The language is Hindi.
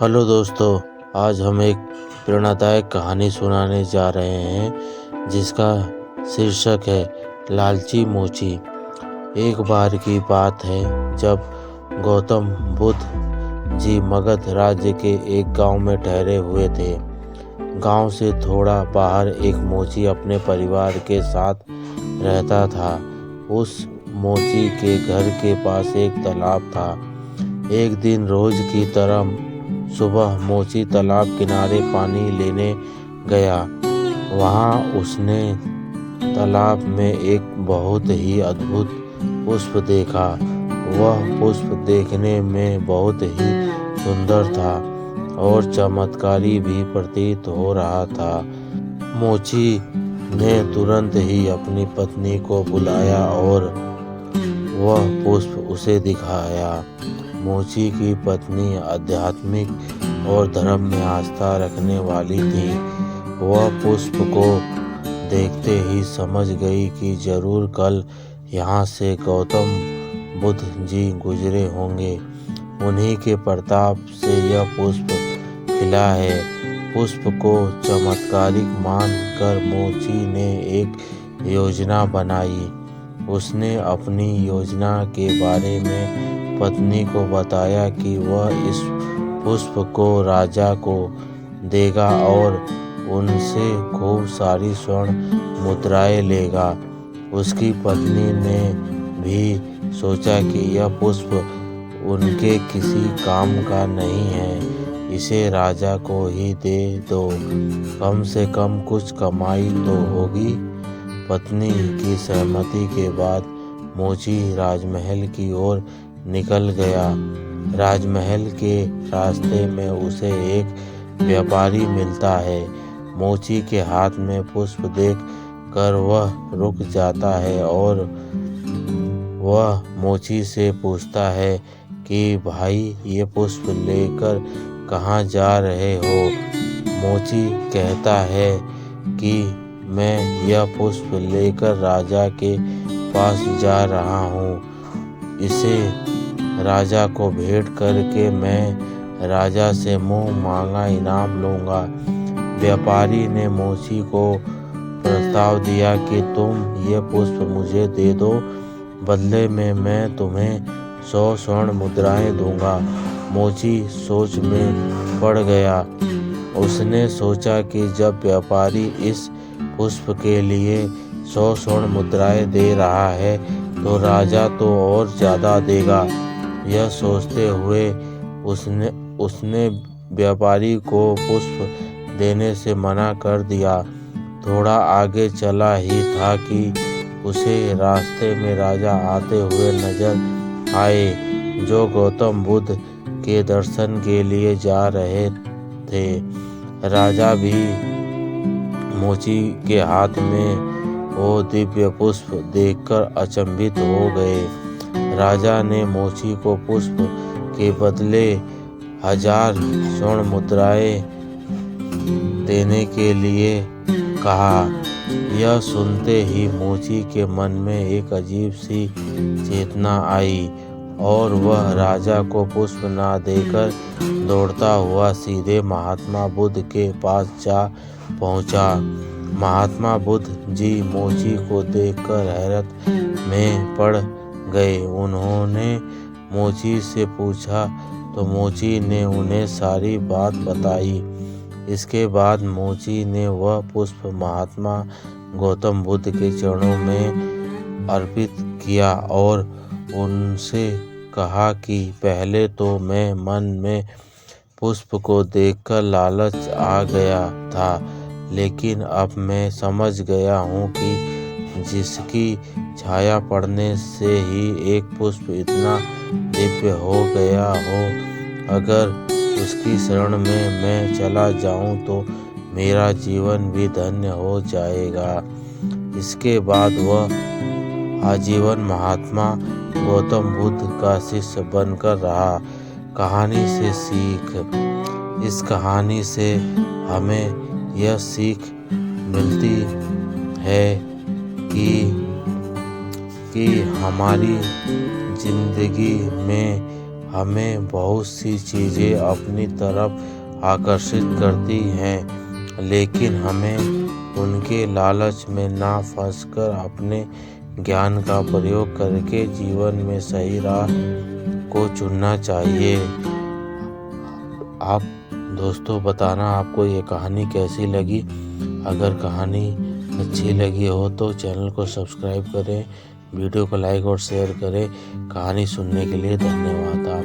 हेलो दोस्तों, आज हम एक प्रेरणादायक कहानी सुनाने जा रहे हैं जिसका शीर्षक है लालची मोची। एक बार की बात है जब गौतम बुद्ध जी मगध राज्य के एक गांव में ठहरे हुए थे। गांव से थोड़ा बाहर एक मोची अपने परिवार के साथ रहता था। उस मोची के घर के पास एक तालाब था। एक दिन रोज की तरह सुबह मोची तालाब किनारे पानी लेने गया। वहाँ उसने तालाब में एक बहुत ही अद्भुत पुष्प देखा। वह पुष्प देखने में बहुत ही सुंदर था और चमत्कारी भी प्रतीत हो रहा था। मोची ने तुरंत ही अपनी पत्नी को बुलाया और वह पुष्प उसे दिखाया। मोची की पत्नी आध्यात्मिक और धर्म में आस्था रखने वाली थी। वह पुष्प को देखते ही समझ गई कि जरूर कल यहाँ से गौतम बुद्ध जी गुजरे होंगे। उन्हीं के प्रताप से यह पुष्प खिला है। पुष्प को चमत्कारिक मानकर मोची ने एक योजना बनाई। उसने अपनी योजना के बारे में पत्नी को बताया कि वह इस पुष्प को राजा को देगा और उनसे खूब सारी स्वर्ण मुद्राएं लेगा। उसकी पत्नी ने भी सोचा कि यह पुष्प उनके किसी काम का नहीं है, इसे राजा को ही दे दो, कम से कम कुछ कमाई तो होगी। पत्नी की सहमति के बाद मोची राजमहल की ओर निकल गया। राजमहल के रास्ते में उसे एक व्यापारी मिलता है। मोची के हाथ में पुष्प देख कर वह रुक जाता है और वह मोची से पूछता है कि भाई, ये पुष्प लेकर कहाँ जा रहे हो? मोची कहता है कि मैं यह पुष्प लेकर राजा के पास जा रहा हूँ। इसे राजा को भेंट करके मैं राजा से मुंह मांगा इनाम लूँगा। व्यापारी ने मोची को प्रस्ताव दिया कि तुम ये पुष्प मुझे दे दो, बदले में मैं तुम्हें 100 स्वर्ण मुद्राएं दूंगा। मोची सोच में पड़ गया। उसने सोचा कि जब व्यापारी इस पुष्प के लिए 100 स्वर्ण मुद्राएं दे रहा है तो राजा तो और ज्यादा देगा। यह सोचते हुए उसने व्यापारी को पुष्प देने से मना कर दिया। थोड़ा आगे चला ही था कि उसे रास्ते में राजा आते हुए नजर आए, जो गौतम बुद्ध के दर्शन के लिए जा रहे थे। राजा भी मोची के हाथ में वो दिव्य पुष्प देखकर अचंभित हो गए। राजा ने मोची को पुष्प के बदले 1000 स्वर्ण मुद्राएं देने के लिए कहा। यह सुनते ही मोची के मन में एक अजीब सी चेतना आई और वह राजा को पुष्प ना देकर दौड़ता हुआ सीधे महात्मा बुद्ध के पास जा पहुंचा। महात्मा बुद्ध जी मोची को देखकर हैरत में पड़ गए। उन्होंने मोची से पूछा तो मोची ने उन्हें सारी बात बताई। इसके बाद मोची ने वह पुष्प महात्मा गौतम बुद्ध के चरणों में अर्पित किया और उनसे कहा कि पहले तो मैं मन में पुष्प को देखकर लालच आ गया था, लेकिन अब मैं समझ गया हूँ कि जिसकी छाया पड़ने से ही एक पुष्प इतना दिव्य हो गया हो, अगर उसकी शरण में मैं चला जाऊं तो मेरा जीवन भी धन्य हो जाएगा। इसके बाद वह आजीवन महात्मा गौतम बुद्ध का शिष्य बनकर रहा। कहानी से सीख। इस कहानी से हमें यह सीख मिलती है कि हमारी जिंदगी में हमें बहुत सी चीज़ें अपनी तरफ आकर्षित करती हैं, लेकिन हमें उनके लालच में ना फंसकर अपने ज्ञान का प्रयोग करके जीवन में सही राह को चुनना चाहिए। आप दोस्तों बताना आपको ये कहानी कैसी लगी। अगर कहानी अच्छी लगी हो तो चैनल को सब्सक्राइब करें, वीडियो को लाइक और शेयर करें। कहानी सुनने के लिए धन्यवाद।